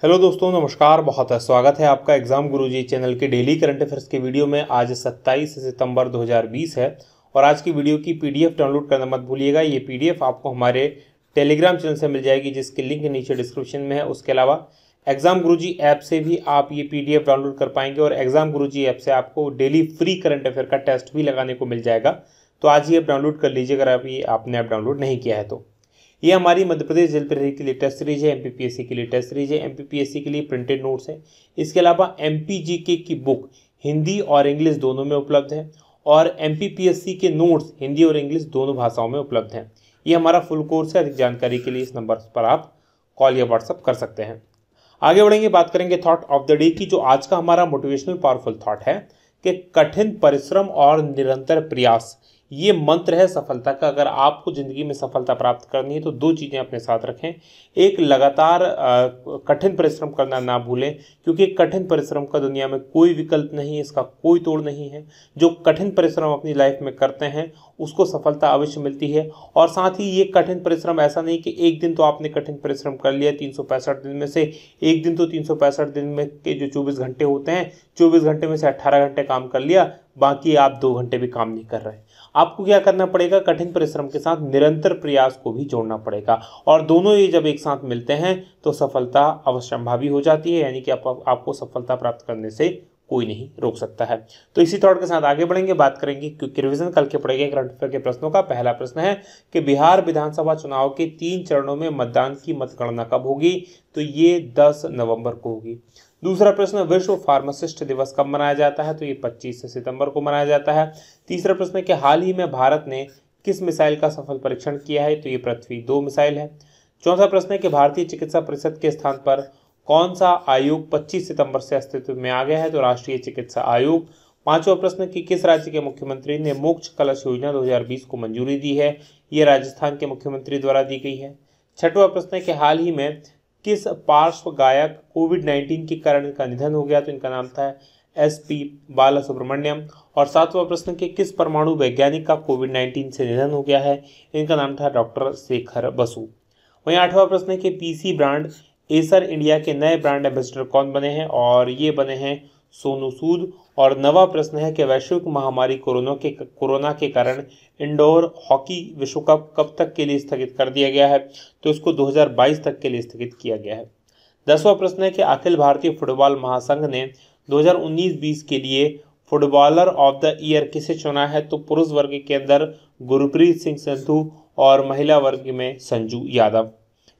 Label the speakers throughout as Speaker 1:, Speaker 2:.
Speaker 1: Hello दोस्तों, नमस्कार। बहुत स्वागत है आपका एग्जाम गुरुजी चैनल के डेली करंट अफेयर्स के वीडियो में। आज 27 सितंबर 2020 है और आज की वीडियो की पीडीएफ डाउनलोड करना मत भूलिएगा। ये पीडीएफ आपको हमारे टेलीग्राम चैनल से मिल जाएगी, जिसकी लिंक नीचे डिस्क्रिप्शन में है। उसके अलावा एग्जाम गुरुजी ऐप से भी आप ये पीडीएफ डाउनलोड कर पाएंगे और एग्जाम गुरुजी ऐप से आपको डेली फ्री करंट अफेयर का टेस्ट भी लगाने को मिल जाएगा। तो आज ही ऐप डाउनलोड कर लीजिए अगर अभी आपने ऐप डाउनलोड नहीं किया है तो। ये हमारी मध्य प्रदेश जेल प्रहरी के लिए टेस्ट सीरीज है, एमपीपीएससी के लिए टेस्ट सीरीज है, एमपीपीएससी के लिए प्रिंटेड नोट्स है। इसके अलावा एमपीजीके की बुक हिंदी और इंग्लिश दोनों में उपलब्ध है और एमपीपीएससी के नोट्स हिंदी और इंग्लिश दोनों भाषाओं में उपलब्ध हैं। ये हमारा फुल कोर्स है। अधिक जानकारी के लिए इस नंबर पर आप कॉल या व्हाट्सअप कर सकते हैं। आगे बढ़ेंगे, बात करेंगे थॉट ऑफ द डे की। जो आज का हमारा मोटिवेशनल पावरफुल थॉट है कि कठिन परिश्रम और निरंतर प्रयास ये मंत्र है सफलता का। अगर आपको जिंदगी में सफलता प्राप्त करनी है तो दो चीज़ें अपने साथ रखें। एक, लगातार कठिन परिश्रम करना ना भूलें, क्योंकि कठिन परिश्रम का दुनिया में कोई विकल्प नहीं है, इसका कोई तोड़ नहीं है। जो कठिन परिश्रम अपनी लाइफ में करते हैं उसको सफलता अवश्य मिलती है। और साथ ही ये कठिन परिश्रम ऐसा नहीं कि एक दिन तो आपने कठिन परिश्रम कर लिया, 365 दिन में से एक दिन तो 365 दिन में के जो 24 घंटे होते हैं, 24 घंटे में से 18 घंटे काम कर लिया, बाकी आप 2 घंटे भी काम नहीं कर रहे। आपको क्या करना पड़ेगा? कठिन परिश्रम के साथ निरंतर प्रयास को भी जोड़ना पड़ेगा और दोनों ये जब एक साथ मिलते हैं तो सफलता अवश्यंभावी हो जाती है। यानी कि आपको सफलता प्राप्त करने से कोई नहीं रोक सकता है। तो इसी थॉट के साथ आगे बढ़ेंगे, बात करेंगे क्योंकि रिवीजन कल के पड़ेगा करंट अफेयर के प्रश्नों का। पहला प्रश्न है कि बिहार विधानसभा चुनाव के 3 चरणों में मतदान की मतगणना कब होगी? तो ये 10 नवंबर को होगी। दूसरा प्रश्न, विश्व फार्मासिस्ट दिवस कब मनाया जाता है? तो ये 25 सितंबर को मनाया जाता है। तीसरा प्रश्न है कि हाल ही में भारत ने किस मिसाइल का सफल परीक्षण किया है? तो ये पृथ्वी 2 मिसाइल है। चौथा प्रश्न है कि भारतीय चिकित्सा परिषद के स्थान पर कौन सा आयोग 25 सितंबर से अस्तित्व में आ गया है? तो राष्ट्रीय चिकित्सा आयोग। पांचवा प्रश्न कि किस राज्य के मुख्यमंत्री ने मोक्ष कलश योजना 2020 को मंजूरी दी है? ये राजस्थान के मुख्यमंत्री द्वारा दी गई है। छठवां प्रश्न है कि हाल ही में किस पार्श्व गायक कोविड-19 के कारण का निधन हो गया? तो इनका नाम था एसपी बालासुब्रमण्यम। और सातवां प्रश्न कि किस परमाणु वैज्ञानिक का कोविड-19 से निधन हो गया है? इनका नाम था डॉक्टर शेखर बसु। वहीं आठवां प्रश्न है कि पीसी ब्रांड एसर इंडिया के नए ब्रांड एम्बेसडर कौन बने हैं? और ये बने हैं सोनू सूद। और नवा प्रश्न है कि वैश्विक महामारी कोरोना के कारण इंडोर हॉकी विश्व कप कब तक के लिए स्थगित कर दिया गया है? तो इसको 2022 तक के लिए स्थगित किया गया है। 10वां प्रश्न है कि अखिल भारतीय फुटबॉल महासंघ ने 2019-20 के लिए फुटबॉलर ऑफ द ईयर किसे चुना है? तो पुरुष वर्ग के अंदर गुरप्रीत सिंह संधू और महिला वर्ग में संजू यादव।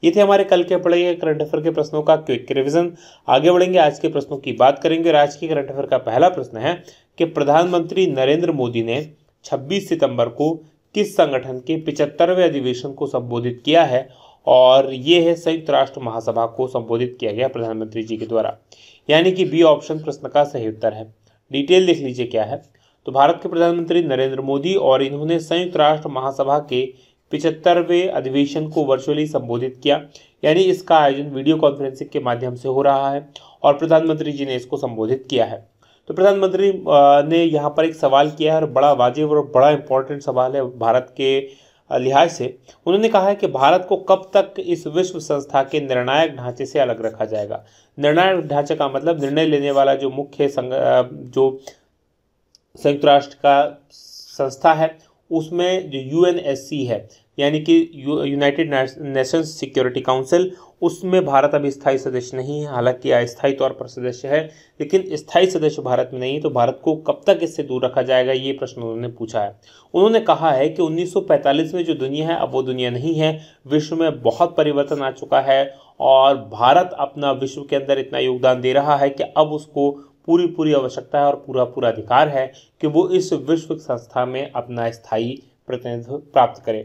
Speaker 1: ये थे हमारे कल के पढ़े करंट अफेयर के प्रश्नों का क्विक रिवीजन। आगे बढ़ेंगे, आज के प्रश्नों की बात करेंगे। आज के करंट अफेयर का पहला प्रश्न है कि प्रधानमंत्री नरेंद्र मोदी ने 26 सितंबर को किस संगठन के 75वें अधिवेशन को संबोधित किया है? और ये है संयुक्त राष्ट्र महासभा को संबोधित किया गया प्रधानमंत्री जी के द्वारा। यानी कि बी ऑप्शन प्रश्न का सही उत्तर है। डिटेल देख लीजिए क्या है। तो भारत के प्रधानमंत्री नरेंद्र मोदी और इन्होंने संयुक्त राष्ट्र महासभा के 75वें अधिवेशन को वर्चुअली संबोधित किया। यानी इसका आयोजन वीडियो कॉन्फ्रेंसिंग के माध्यम से हो रहा है और प्रधानमंत्री जी ने इसको संबोधित किया है। तो प्रधानमंत्री ने यहाँ पर एक सवाल किया है और बड़ा वाजिब और बड़ा इंपॉर्टेंट सवाल है भारत के लिहाज से। उन्होंने कहा है कि भारत को कब तक इस विश्व संस्था के निर्णायक ढांचे से अलग रखा जाएगा? निर्णायक ढांचे का मतलब निर्णय लेने वाला जो मुख्य जो संयुक्त राष्ट्र का संस्था है उसमें जो यूएनएससी है, यानी कि यूनाइटेड नेशंस सिक्योरिटी काउंसिल, उसमें भारत अभी स्थायी सदस्य नहीं है। हालांकि अस्थायी तौर पर सदस्य है, लेकिन स्थायी सदस्य भारत में नहीं है। तो भारत को कब तक इससे दूर रखा जाएगा, ये प्रश्न उन्होंने पूछा है। उन्होंने कहा है कि 1945 में जो दुनिया है अब वो दुनिया नहीं है। विश्व में बहुत परिवर्तन आ चुका है और भारत अपना विश्व के अंदर इतना योगदान दे रहा है कि अब उसको पूरी आवश्यकता है और पूरा अधिकार है कि वो इस विश्व संस्था में अपना स्थायी प्रतिनिधित्व प्राप्त करे।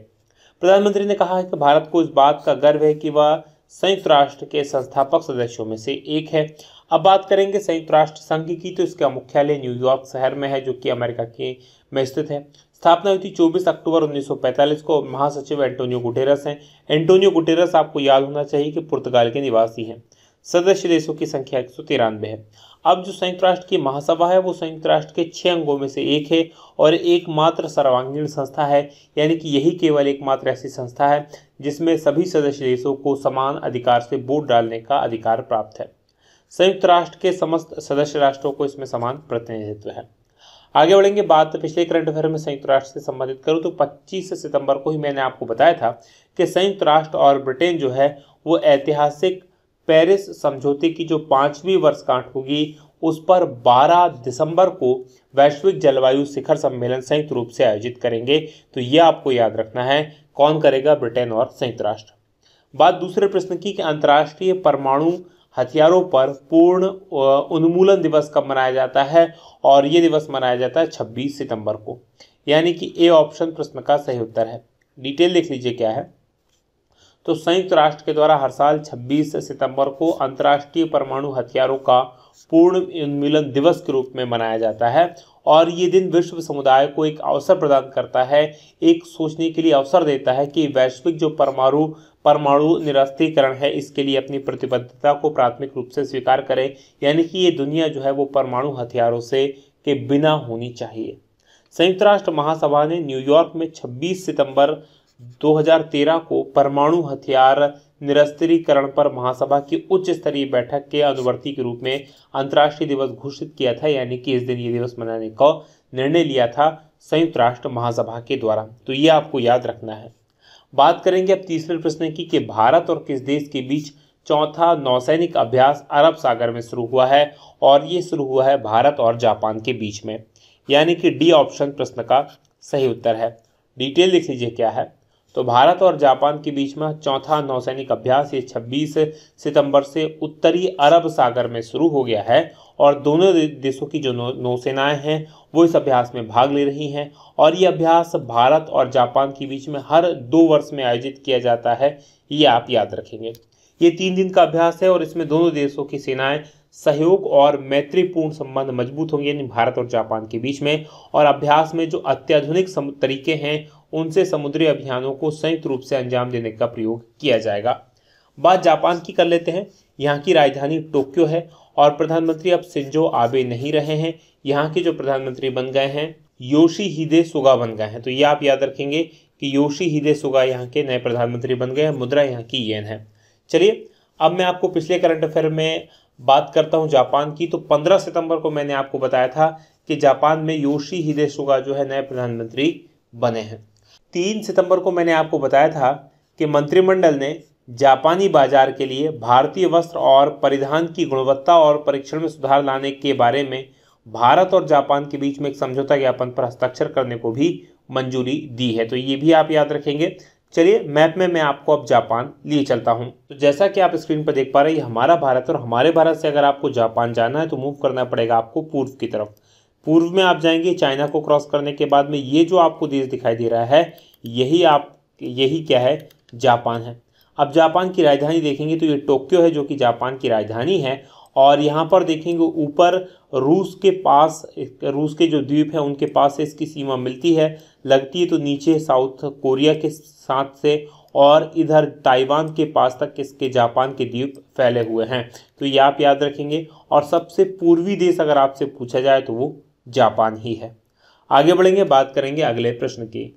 Speaker 1: प्रधानमंत्री ने कहा है कि भारत को इस बात का गर्व है कि वह संयुक्त राष्ट्र के संस्थापक सदस्यों में से एक है। अब बात करेंगे संयुक्त राष्ट्र संघ की। तो इसका मुख्यालय न्यूयॉर्क शहर में है, जो कि अमेरिका के में स्थित है। स्थापना हुई थी 24 अक्टूबर 1945 को। महासचिव एंटोनियो गुटेरस हैं। एंटोनियो गुटेरस आपको याद होना चाहिए कि पुर्तगाल के निवासी हैं। सदस्य देशों की संख्या 193 है। अब जो संयुक्त राष्ट्र की महासभा है वो संयुक्त राष्ट्र के 6 अंगों में से एक है और एकमात्र सर्वांगीण संस्था है, यानी कि यही केवल एकमात्र ऐसी संस्था है जिसमें सभी सदस्य देशों को समान अधिकार से वोट डालने का अधिकार प्राप्त है। संयुक्त राष्ट्र के समस्त सदस्य राष्ट्रों को इसमें समान प्रतिनिधित्व है। आगे बढ़ेंगे, बात पिछले करंट अफेयर में संयुक्त राष्ट्र से संबंधित करूं तो 25 सितंबर को ही मैंने आपको बताया था कि संयुक्त राष्ट्र और ब्रिटेन जो है वो ऐतिहासिक पेरिस समझौते की जो 5वीं वर्षगांठ होगी उस पर 12 दिसंबर को वैश्विक जलवायु शिखर सम्मेलन संयुक्त रूप से आयोजित करेंगे। तो यह आपको याद रखना है, कौन करेगा? ब्रिटेन और संयुक्त राष्ट्र। बात दूसरे प्रश्न की कि अंतर्राष्ट्रीय परमाणु हथियारों पर पूर्ण उन्मूलन दिवस कब मनाया जाता है, और ये दिवस मनाया जाता है 26 सितंबर को, यानी कि ए ऑप्शन प्रश्न का सही उत्तर है। डिटेल देख लीजिए क्या है। तो संयुक्त राष्ट्र के द्वारा हर साल 26 सितंबर को अंतर्राष्ट्रीय परमाणु हथियारों का पूर्ण उन्मूलन दिवस के रूप में मनाया जाता है और ये दिन विश्व समुदाय को एक अवसर प्रदान करता है, एक सोचने के लिए अवसर देता है कि वैश्विक जो परमाणु निरस्त्रीकरण है इसके लिए अपनी प्रतिबद्धता को प्राथमिक रूप से स्वीकार करें, यानी कि ये दुनिया जो है वो परमाणु हथियारों से के बिना होनी चाहिए। संयुक्त राष्ट्र महासभा ने न्यूयॉर्क में 26 सितंबर 2013 को परमाणु हथियार निरस्त्रीकरण पर महासभा की उच्च स्तरीय बैठक के अनुवर्ती के रूप में अंतर्राष्ट्रीय दिवस घोषित किया था, यानी कि इस दिन ये दिवस मनाने का निर्णय लिया था संयुक्त राष्ट्र महासभा के द्वारा। तो ये आपको याद रखना है। बात करेंगे अब तीसरे प्रश्न की कि भारत और किस देश के बीच चौथा नौसैनिक अभ्यास अरब सागर में शुरू हुआ है, और ये शुरू हुआ है भारत और जापान के बीच में, यानी कि डी ऑप्शन प्रश्न का सही उत्तर है। डिटेल लिख लीजिए क्या है। तो भारत और जापान के बीच में चौथा नौसैनिक अभ्यास ये 26 सितंबर से उत्तरी अरब सागर में शुरू हो गया है और दोनों देशों की जो नौसेनाएं हैं वो इस अभ्यास में भाग ले रही हैं और ये अभ्यास भारत और जापान के बीच में हर 2 वर्ष में आयोजित किया जाता है, ये आप याद रखेंगे। ये 3 दिन का अभ्यास है और इसमें दोनों देशों की सेनाएं सहयोग और मैत्रीपूर्ण संबंध मजबूत होंगे, यानी भारत और जापान के बीच में। और अभ्यास में जो अत्याधुनिक तरीके हैं उनसे समुद्री अभियानों को संयुक्त रूप से अंजाम देने का प्रयोग किया जाएगा। बात जापान की कर लेते हैं। यहाँ की राजधानी टोक्यो है और प्रधानमंत्री अब शिंजो आबे नहीं रहे हैं। यहाँ के जो प्रधानमंत्री बन गए हैं योशिहिदे सुगा बन गए हैं। तो ये आप याद रखेंगे कि योशिहिदे सुगा यहाँ के नए प्रधानमंत्री बन गए हैं। मुद्रा यहाँ की येन है। चलिए अब मैं आपको पिछले करंट अफेयर में बात करता हूँ जापान की। तो 15 सितंबर को मैंने आपको बताया था कि जापान में योशिहिदे सुगा जो है नए प्रधानमंत्री बने हैं। 3 सितंबर को मैंने आपको बताया था कि मंत्रिमंडल ने जापानी बाजार के लिए भारतीय वस्त्र और परिधान की गुणवत्ता और परीक्षण में सुधार लाने के बारे में भारत और जापान के बीच में एक समझौता ज्ञापन पर हस्ताक्षर करने को भी मंजूरी दी है। तो ये भी आप याद रखेंगे। चलिए मैप में मैं आपको अब जापान लिए चलता हूं। तो जैसा कि आप स्क्रीन पर देख पा रहे हैं ये हमारा भारत, और हमारे भारत से अगर आपको जापान जाना है तो मूव करना पड़ेगा आपको पूर्व की तरफ। पूर्व में आप जाएंगे, चाइना को क्रॉस करने के बाद में ये जो आपको देश दिखाई दे रहा है यही क्या है? जापान है। अब जापान की राजधानी देखेंगे तो ये टोक्यो है जो कि जापान की राजधानी है। और यहाँ पर देखेंगे ऊपर रूस के जो द्वीप हैं उनके पास से इसकी सीमा मिलती है, लगती है तो नीचे साउथ कोरिया के साथ से, और इधर ताइवान के पास तक इसके जापान के द्वीप फैले हुए हैं। तो ये आप याद रखेंगे। और सबसे पूर्वी देश अगर आपसे पूछा जाए तो वो जापान ही है। आगे बढ़ेंगे, बात करेंगे अगले प्रश्न की।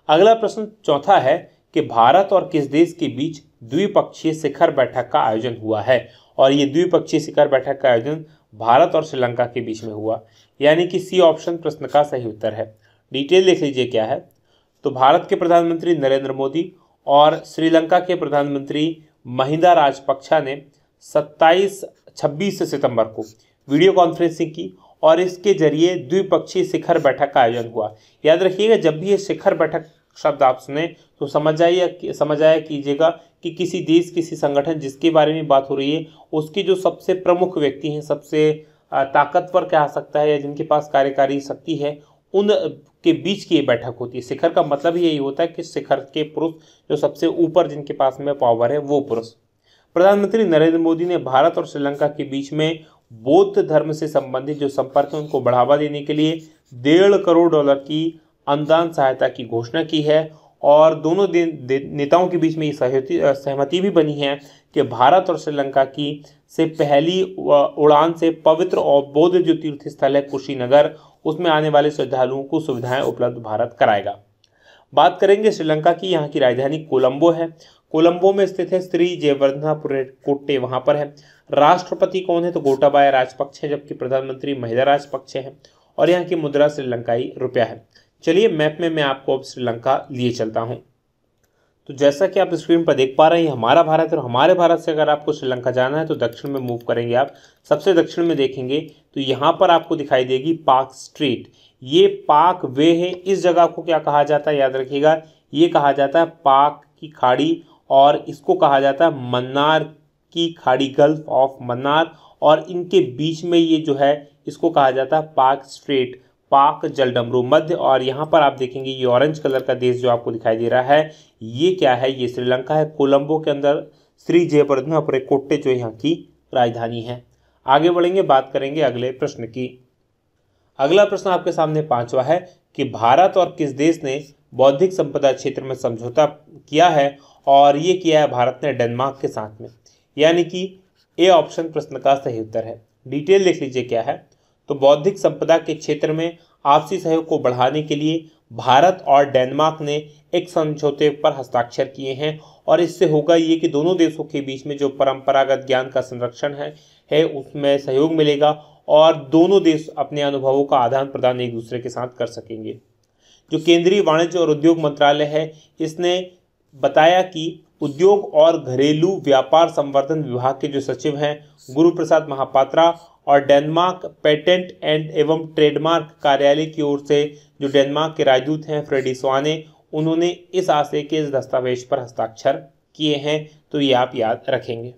Speaker 1: अगला प्रश्न चौथा है कि भारत और किस देश के बीच द्विपक्षीय शिखर बैठक का आयोजन हुआ है, और ये द्विपक्षीय शिखर बैठक का आयोजन भारत और श्रीलंका के बीच में हुआ, यानी कि सी ऑप्शन प्रश्न का सही उत्तर है। डिटेल देख लीजिए क्या है। तो भारत के प्रधानमंत्री नरेंद्र मोदी और श्रीलंका के प्रधानमंत्री महिंदा राजपक्षा ने 26 सितंबर को वीडियो कॉन्फ्रेंसिंग की और इसके जरिए द्विपक्षीय शिखर बैठक का आयोजन हुआ। याद रखिएगा जब भी ये शिखर बैठक शब्द आप सुने तो समझ आया कीजिएगा कि किसी देश, किसी संगठन जिसके बारे में बात हो रही है उसके जो सबसे प्रमुख व्यक्ति हैं, सबसे ताकतवर कहा सकता है या जिनके पास कार्यकारी शक्ति है, उन के बीच की ये बैठक होती है। शिखर का मतलब ही यही होता है कि शिखर के पुरुष जो सबसे ऊपर जिनके पास में पावर है वो पुरुष। प्रधानमंत्री नरेंद्र मोदी ने भारत और श्रीलंका के बीच में बौद्ध धर्म से संबंधित जो संपर्क है उनको बढ़ावा देने के लिए $1.5 करोड़ की अनुदान सहायता की घोषणा की है। और दोनों नेताओं के बीच में ये सहमति भी बनी है कि भारत और श्रीलंका की से पहली उड़ान से पवित्र और बौद्ध जो तीर्थ स्थल है कुशीनगर, उसमें आने वाले श्रद्धालुओं को सुविधाएं उपलब्ध भारत कराएगा। बात करेंगे श्रीलंका की। यहाँ की राजधानी कोलंबो है। कोलंबो में स्थित है श्री जयवर्धनापुरे कोट्टे, वहां पर है। राष्ट्रपति कौन है? तो गोटाबाया राजपक्षे है, जबकि प्रधानमंत्री महिला राजपक्षे है। और यहाँ की मुद्रा श्रीलंकाई रुपया है। चलिए मैप में मैं आपको अब श्रीलंका लिए चलता हूँ। तो जैसा कि आप स्क्रीन पर देख पा रहे हैं, हमारा भारत है और हमारे भारत से अगर आपको श्रीलंका जाना है तो दक्षिण में मूव करेंगे आप। सबसे दक्षिण में देखेंगे तो यहाँ पर आपको दिखाई देगी पार्क स्ट्रीट। ये पार्क वे है। इस जगह को क्या कहा जाता है? याद रखिएगा, ये कहा जाता है पार्क की खाड़ी, और इसको कहा जाता है मन्नार की खाड़ी, गल्फ ऑफ मन्नार। और इनके बीच में ये जो है इसको कहा जाता है पार्क स्ट्रीट, पाक जलडमरू मध्य। और यहाँ पर आप देखेंगे ये ऑरेंज कलर का देश जो आपको दिखाई दे रहा है, ये क्या है? ये श्रीलंका है। कोलंबो के अंदर श्री जयवर्धनापुरे कोट्टे जो यहाँ की राजधानी है। आगे बढ़ेंगे, बात करेंगे अगले प्रश्न की। अगला प्रश्न आपके सामने 5वां है कि भारत और किस देश ने बौद्धिक संपदा क्षेत्र में समझौता किया है? और ये किया है भारत ने डेनमार्क के साथ में। यानी कि ए ऑप्शन प्रश्न का सही उत्तर है। डिटेल देख लीजिए क्या है। तो बौद्धिक संपदा के क्षेत्र में आपसी सहयोग को बढ़ाने के लिए भारत और डेनमार्क ने एक समझौते पर हस्ताक्षर किए हैं। और इससे होगा ये कि दोनों देशों के बीच में जो परंपरागत ज्ञान का संरक्षण है उसमें सहयोग मिलेगा और दोनों देश अपने अनुभवों का आदान प्रदान एक दूसरे के साथ कर सकेंगे। जो केंद्रीय वाणिज्य और उद्योग मंत्रालय है, इसने बताया कि उद्योग और घरेलू व्यापार संवर्धन विभाग के जो सचिव हैं गुरु प्रसाद महापात्रा और डेनमार्क पेटेंट एंड एवं ट्रेडमार्क कार्यालय की ओर से जो डेनमार्क के राजदूत हैं फ्रेडी स्वाने, उन्होंने इस आशय के इस दस्तावेज पर हस्ताक्षर किए हैं। तो ये आप याद रखेंगे।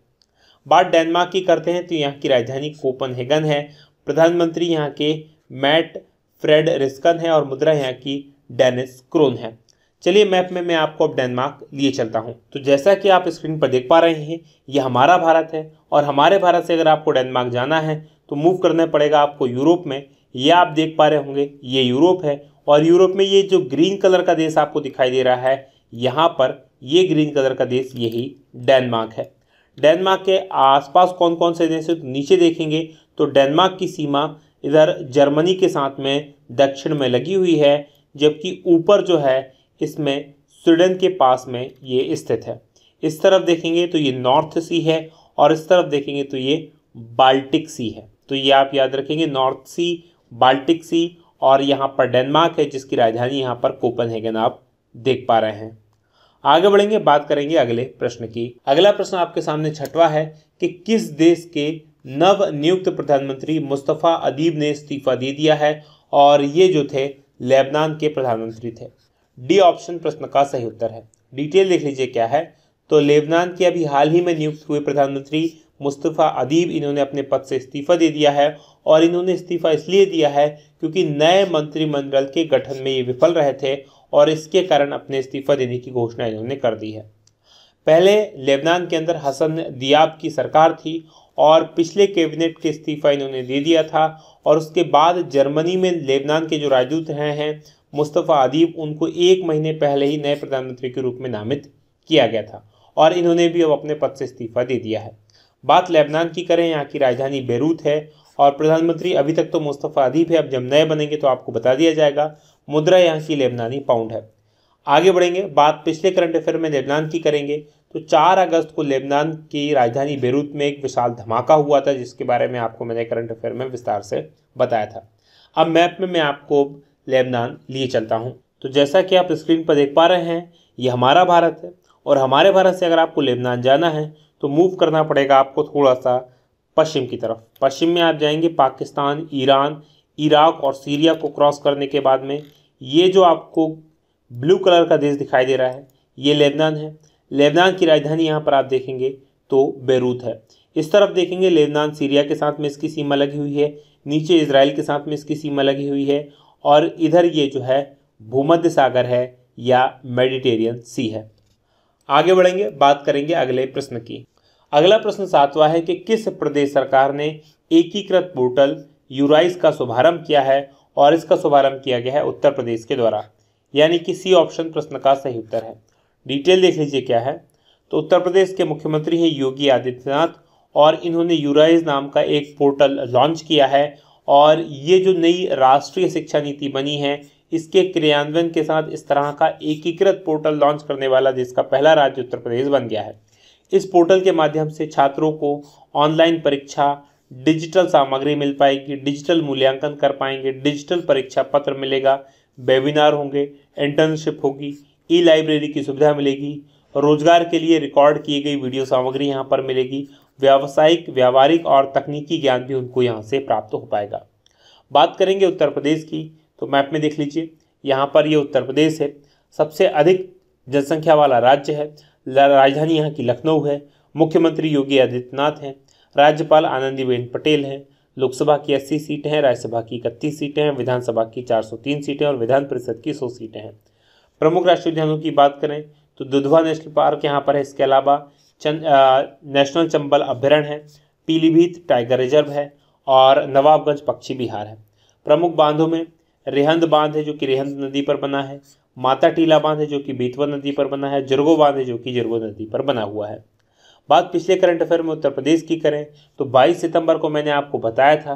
Speaker 1: बात डेनमार्क की करते हैं तो यहाँ की राजधानी कोपनहेगन है। प्रधानमंत्री यहाँ के मैट फ्रेडरिक्सन है और मुद्रा यहाँ की डेनिस क्रोन है। चलिए मैप में मैं आपको अब डेनमार्क लिए चलता हूँ। तो जैसा कि आप स्क्रीन पर देख पा रहे हैं, ये हमारा भारत है और हमारे भारत से अगर आपको डेनमार्क जाना है तो मूव करना पड़ेगा आपको यूरोप में। ये आप देख पा रहे होंगे, ये यूरोप है और यूरोप में ये जो ग्रीन कलर का देश आपको दिखाई दे रहा है, यहाँ पर ये ग्रीन कलर का देश यही डेनमार्क है। डेनमार्क के आसपास कौन कौन से देश है? तो नीचे देखेंगे तो डेनमार्क की सीमा इधर जर्मनी के साथ में दक्षिण में लगी हुई है, जबकि ऊपर जो है इसमें स्वीडन के पास में ये स्थित है। इस तरफ देखेंगे तो ये नॉर्थ सी है और इस तरफ देखेंगे तो ये बाल्टिक सी है। तो ये आप याद रखेंगे, नॉर्थ सी, बाल्टिक सी, और यहाँ पर डेनमार्क है जिसकी राजधानी यहाँ पर कोपनहेगन आप देख पा रहे हैं। आगे बढ़ेंगे, बात करेंगे अगले प्रश्न की। अगला प्रश्न आपके सामने 6वां है कि किस देश के नव नियुक्त प्रधानमंत्री मुस्तफ़ा अदीब ने इस्तीफा दे दिया है? और ये जो थे लेबनान के प्रधानमंत्री थे। डी ऑप्शन प्रश्न का सही उत्तर है। डिटेल देख लीजिए क्या है। तो लेबनान के अभी हाल ही में नियुक्त हुए प्रधानमंत्री मुस्तफ़ा अदीब, इन्होंने अपने पद से इस्तीफा दे दिया है और इन्होंने इस्तीफा इसलिए दिया है क्योंकि नए मंत्रिमंडल के गठन में ये विफल रहे थे और इसके कारण अपने इस्तीफा देने की घोषणा इन्होंने कर दी है। पहले लेबनान के अंदर हसन दियाब की सरकार थी और पिछले कैबिनेट के इस्तीफा इन्होंने दे दिया था और उसके बाद जर्मनी में लेबनान के जो राजदूत रहे हैं मुस्तफ़ा अदीब, उनको 1 महीने पहले ही नए प्रधानमंत्री के रूप में नामित किया गया था और इन्होंने भी अब अपने पद से इस्तीफा दे दिया है। बात लेबनान की करें, यहाँ की राजधानी बेरूत है और प्रधानमंत्री अभी तक तो मुस्तफ़ा अदीब है। अब जब नए बनेंगे तो आपको बता दिया जाएगा। मुद्रा यहाँ की लेबनानी पाउंड है। आगे बढ़ेंगे, बात पिछले करंट अफेयर में लेबनान की करेंगे तो 4 अगस्त को लेबनान की राजधानी बेरूत में एक विशाल धमाका हुआ था, जिसके बारे में आपको मैंने करंट अफेयर में विस्तार से बताया था। अब मैप में मैं आपको लेबनान लिए चलता हूँ। तो जैसा कि आप स्क्रीन पर देख पा रहे हैं, ये हमारा भारत है और हमारे भारत से अगर आपको लेबनान जाना है तो मूव करना पड़ेगा आपको थोड़ा सा पश्चिम की तरफ। पश्चिम में आप जाएंगे पाकिस्तान, ईरान, इराक और सीरिया को क्रॉस करने के बाद में ये जो आपको ब्लू कलर का देश दिखाई दे रहा है, ये लेबनान है। लेबनान की राजधानी यहाँ पर आप देखेंगे तो बेरूत है। इस तरफ देखेंगे लेबनान सीरिया के साथ में इसकी सीमा लगी हुई है, नीचे इजराइल के साथ में इसकी सीमा लगी हुई है और इधर ये जो है भूमध्य सागर है या मेडिटेरियन सी है। आगे बढ़ेंगे, बात करेंगे अगले प्रश्न की। अगला प्रश्न 7वां है कि किस प्रदेश सरकार ने एकीकृत पोर्टल यूराइस का शुभारंभ किया है? और इसका शुभारंभ किया गया है उत्तर प्रदेश के द्वारा। यानी कि सी ऑप्शन प्रश्न का सही उत्तर है। डिटेल देख लीजिए क्या है। तो उत्तर प्रदेश के मुख्यमंत्री हैं योगी आदित्यनाथ और इन्होंने यूराइज नाम का एक पोर्टल लॉन्च किया है और ये जो नई राष्ट्रीय शिक्षा नीति बनी है इसके क्रियान्वयन के साथ इस तरह का एकीकृत पोर्टल लॉन्च करने वाला देश का पहला राज्य उत्तर प्रदेश बन गया है। इस पोर्टल के माध्यम से छात्रों को ऑनलाइन परीक्षा, डिजिटल सामग्री मिल पाएगी, डिजिटल मूल्यांकन कर पाएंगे, डिजिटल परीक्षा पत्र मिलेगा, वेबिनार होंगे, इंटर्नशिप होगी, ई लाइब्रेरी की सुविधा मिलेगी, रोजगार के लिए रिकॉर्ड की गई वीडियो सामग्री यहाँ पर मिलेगी, व्यावसायिक, व्यावहारिक और तकनीकी ज्ञान भी उनको यहाँ से प्राप्त हो पाएगा। बात करेंगे उत्तर प्रदेश की तो मैप में देख लीजिए, यहाँ पर ये उत्तर प्रदेश है, सबसे अधिक जनसंख्या वाला राज्य है, राजधानी यहाँ की लखनऊ है, मुख्यमंत्री योगी आदित्यनाथ हैं, राज्यपाल आनंदीबेन पटेल हैं, लोकसभा की 80 सीटें हैं, राज्यसभा की 31 सीटें हैं, विधानसभा की 403 सीटें और विधान परिषद की 100 सीटें हैं। प्रमुख राष्ट्रीय उद्यानों की बात करें तो दुधवा नेशनल पार्क यहाँ पर है, इसके अलावा नेशनल चंबल अभ्यारण्य है, पीलीभीत टाइगर रिजर्व है और नवाबगंज पक्षी विहार है। प्रमुख बांधों में रेहंद बांध है जो कि रेहंद नदी पर बना है, माता टीला बांध है जो कि बेतवा नदी पर बना है, जरगो बांध है जो कि जरगो नदी पर बना हुआ है। बात पिछले करंट अफेयर में उत्तर प्रदेश की करें तो 22 सितंबर को मैंने आपको बताया था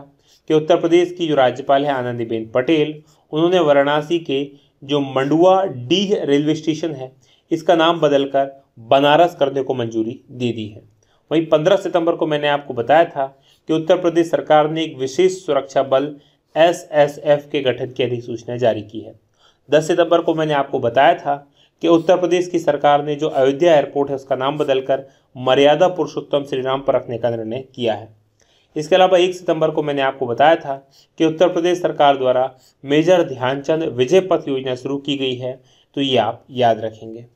Speaker 1: कि उत्तर प्रदेश की जो राज्यपाल है आनंदीबेन पटेल, उन्होंने वाराणसी के जो मंडुआ डीह रेलवे स्टेशन है इसका नाम बदलकर बनारस करने को मंजूरी दे दी है। वहीं 15 सितंबर को मैंने आपको बताया था कि उत्तर प्रदेश सरकार ने एक विशेष सुरक्षा बल SSF के गठन की अधिसूचना जारी की है। 10 सितंबर को मैंने आपको बताया था कि उत्तर प्रदेश की सरकार ने जो अयोध्या एयरपोर्ट है उसका नाम बदलकर मर्यादा पुरुषोत्तम श्री राम पर रखने का निर्णय किया है। इसके अलावा 1 सितंबर को मैंने आपको बताया था कि उत्तर प्रदेश सरकार द्वारा मेजर ध्यानचंद विजय पथ योजना शुरू की गई है, तो ये आप याद रखेंगे।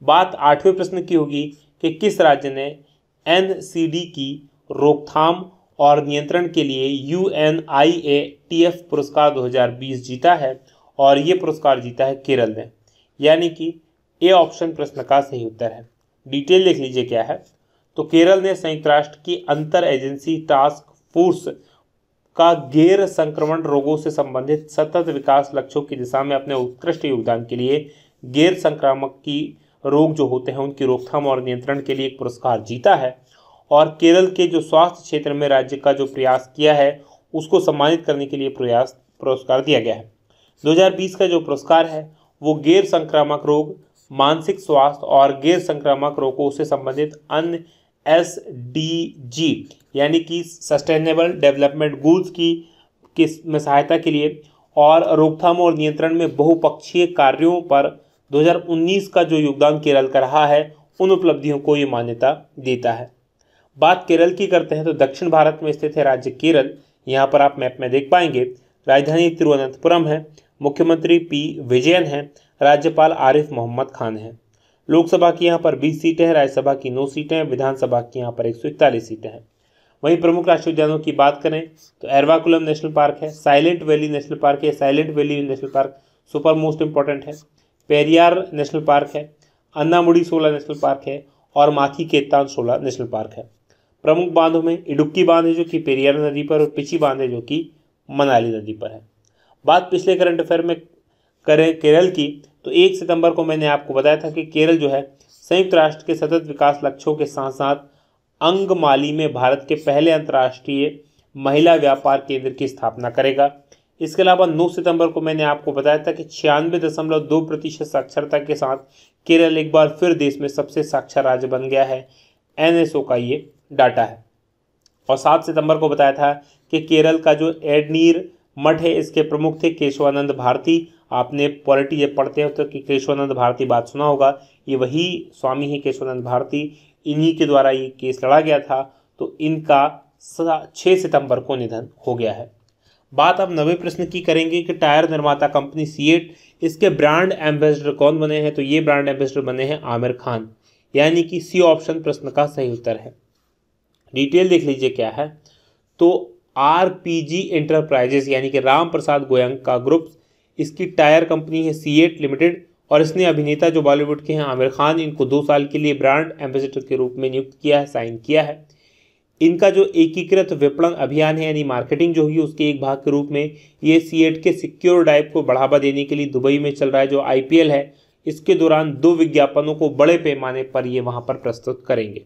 Speaker 1: बात 8वें प्रश्न की होगी कि किस राज्य ने NCD की रोकथाम और नियंत्रण के लिए UNIATF पुरस्कार 2020 जीता है, और ये पुरस्कार जीता है केरल ने, यानी कि ए ऑप्शन प्रश्न का सही उत्तर है। डिटेल देख लीजिए क्या है। तो केरल ने संयुक्त राष्ट्र की अंतर एजेंसी टास्क फोर्स का गैर संक्रमण रोगों से संबंधित सतत विकास लक्ष्यों की दिशा में अपने उत्कृष्ट योगदान के लिए गैर संक्रामक की रोग जो होते हैं उनकी रोकथाम और नियंत्रण के लिए एक पुरस्कार जीता है, और केरल के जो स्वास्थ्य क्षेत्र में राज्य का जो प्रयास किया है उसको सम्मानित करने के लिए पुरस्कार दिया गया है। 2020 का जो पुरस्कार है वो गैर संक्रामक रोग, मानसिक स्वास्थ्य और गैर संक्रामक रोगों से संबंधित अन्य SDG यानी कि सस्टेनेबल डेवलपमेंट गोल्स की में सहायता के लिए और रोकथाम और नियंत्रण में बहुपक्षीय कार्यों पर 2019 का जो योगदान केरल का रहा है उन उपलब्धियों को ये मान्यता देता है। बात केरल की करते हैं तो दक्षिण भारत में स्थित है राज्य केरल। यहाँ पर आप मैप में देख पाएंगे राजधानी तिरुवनंतपुरम है, मुख्यमंत्री P विजयन है, राज्यपाल आरिफ मोहम्मद खान है। लोकसभा की यहाँ पर 20 सीटें हैं, राज्यसभा की 9 सीटें हैं, विधानसभा की यहाँ पर 141 सीटें हैं। वहीं प्रमुख राष्ट्रीय उद्यानों की बात करें तो एर्वाकुलम नेशनल पार्क है, साइलेंट वैली नेशनल पार्क है, silent valley national park super most important है, पेरियार नेशनल पार्क है, अन्नामुडी 16 नेशनल पार्क है और माथी केतान 16 नेशनल पार्क है। प्रमुख बांधों में इडुक्की बांध है जो कि पेरियार नदी पर, और पिची बांध है जो कि मनाली नदी पर है। बात पिछले करंट अफेयर में करें केरल की तो 1 सितंबर को मैंने आपको बताया था कि केरल जो है संयुक्त राष्ट्र के सतत विकास लक्ष्यों के साथ साथ अंगमाली में भारत के पहले अंतर्राष्ट्रीय महिला व्यापार केंद्र की स्थापना करेगा। इसके अलावा 9 सितंबर को मैंने आपको बताया था कि 96.2% साक्षरता के साथ केरल एक बार फिर देश में सबसे साक्षर राज्य बन गया है। NSO का ये डाटा है। और 7 सितंबर को बताया था कि केरल का जो एडनीर मठ है इसके प्रमुख थे केशवानंद भारती। आपने पॉलिटी जब पढ़ते हो तो कि केशवानंद भारती बात सुना होगा, ये वही स्वामी है केशवानंद भारती, इन्हीं के द्वारा ये केस लड़ा गया था। तो इनका 6 सितंबर को निधन हो गया है। बात अब 9वें प्रश्न की करेंगे कि टायर निर्माता कंपनी सीएट, इसके ब्रांड एम्बेसडर कौन बने हैं, तो ये ब्रांड एम्बेसडर बने हैं आमिर खान, यानी कि सी ऑप्शन प्रश्न का सही उत्तर है। डिटेल देख लीजिए क्या है। तो RPG एंटरप्राइजेस यानी कि राम प्रसाद गोयंका ग्रुप, इसकी टायर कंपनी है सीएट लिमिटेड, और इसने अभिनेता जो बॉलीवुड के हैं आमिर खान, इनको 2 साल के लिए ब्रांड एम्बेसडर के रूप में नियुक्त किया है, साइन किया है। इनका जो एकीकृत विपणन अभियान है यानी मार्केटिंग जो होगी उसके एक भाग के रूप में ये सीएट के सिक्योर डाइव को बढ़ावा देने के लिए दुबई में चल रहा है जो आईपीएल है, इसके दौरान 2 विज्ञापनों को बड़े पैमाने पर ये वहां पर प्रस्तुत करेंगे।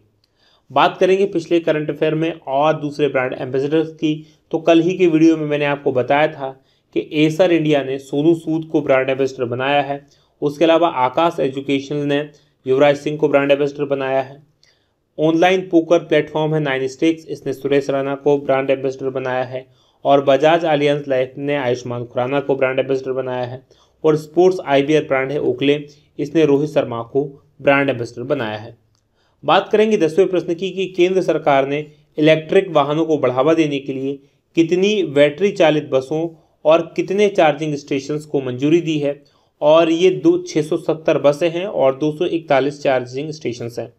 Speaker 1: बात करेंगे पिछले करंट अफेयर में और दूसरे ब्रांड एम्बेसडर्स की, तो कल ही के वीडियो में मैंने आपको बताया था कि एसर इंडिया ने सोनू सूद को ब्रांड एम्बेसडर बनाया है। उसके अलावा आकाश एजुकेशनल ने युवराज सिंह को ब्रांड एम्बेसडर बनाया है। ऑनलाइन पोकर प्लेटफॉर्म है 9 स्टेक्स, इसने सुरेश रैना को ब्रांड एम्बेसडर बनाया है। और बजाज अलियांज लाइफ ने आयुष्मान खुराना को ब्रांड एम्बेसडर बनाया है। और स्पोर्ट्स आईबियर ब्रांड है ओकले, इसने रोहित शर्मा को ब्रांड एम्बेसडर बनाया है। बात करेंगे 10वें प्रश्न की कि केंद्र सरकार ने इलेक्ट्रिक वाहनों को बढ़ावा देने के लिए कितनी बैटरी चालित बसों और कितने चार्जिंग स्टेशंस को मंजूरी दी है। और ये 670 बसें हैं और 241 चार्जिंग स्टेशंस हैं,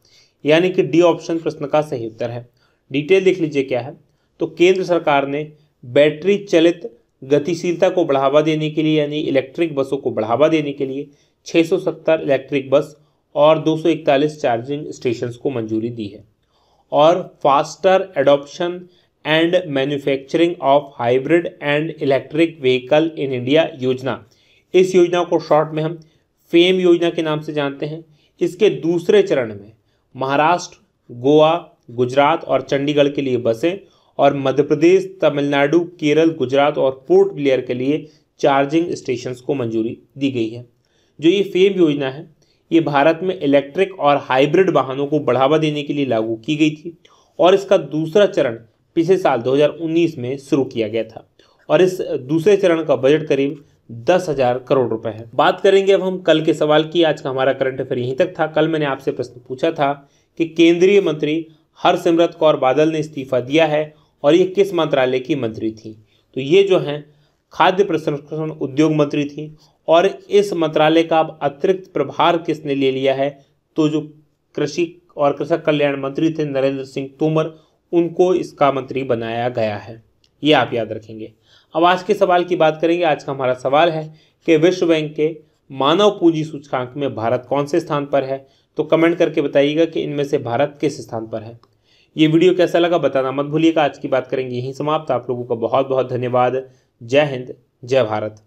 Speaker 1: यानी कि डी ऑप्शन प्रश्न का सही उत्तर है। डिटेल देख लीजिए क्या है। तो केंद्र सरकार ने बैटरी चलित गतिशीलता को बढ़ावा देने के लिए यानी इलेक्ट्रिक बसों को बढ़ावा देने के लिए 670 इलेक्ट्रिक बस और 241 चार्जिंग स्टेशंस को मंजूरी दी है। और faster adoption and manufacturing of hybrid and electric vehicle in India योजना, इस योजना को शॉर्ट में हम फेम योजना के नाम से जानते हैं। इसके दूसरे चरण में महाराष्ट्र, गोवा, गुजरात और चंडीगढ़ के लिए बसें और मध्य प्रदेश, तमिलनाडु, केरल, गुजरात और पोर्ट ब्लेयर के लिए चार्जिंग स्टेशंस को मंजूरी दी गई है। जो ये फेम योजना है ये भारत में इलेक्ट्रिक और हाइब्रिड वाहनों को बढ़ावा देने के लिए लागू की गई थी और इसका दूसरा चरण पिछले साल 2019 में शुरू किया गया था और इस दूसरे चरण का बजट करीब 10,000 करोड़ रुपए है। बात करेंगे अब हम कल के सवाल की। आज का हमारा करंट अफेयर यहीं तक था। कल मैंने आपसे प्रश्न पूछा था कि केंद्रीय मंत्री हरसिमरत कौर बादल ने इस्तीफा दिया है और ये किस मंत्रालय की मंत्री थी। तो ये जो हैं खाद्य प्रसंस्करण उद्योग मंत्री थी और इस मंत्रालय का अब अतिरिक्त प्रभार किसने ले लिया है, तो जो कृषि और कृषक कल्याण मंत्री थे नरेंद्र सिंह तोमर, उनको इसका मंत्री बनाया गया है। ये आप याद रखेंगे। अब आज के सवाल की बात करेंगे। आज का हमारा सवाल है कि विश्व बैंक के मानव पूंजी सूचकांक में भारत कौन से स्थान पर है। तो कमेंट करके बताइएगा कि इनमें से भारत किस स्थान पर है। ये वीडियो कैसा लगा बताना मत भूलिएगा। आज की बात करेंगे यहीं समाप्त। आप लोगों का बहुत बहुत धन्यवाद। जय हिंद, जय भारत।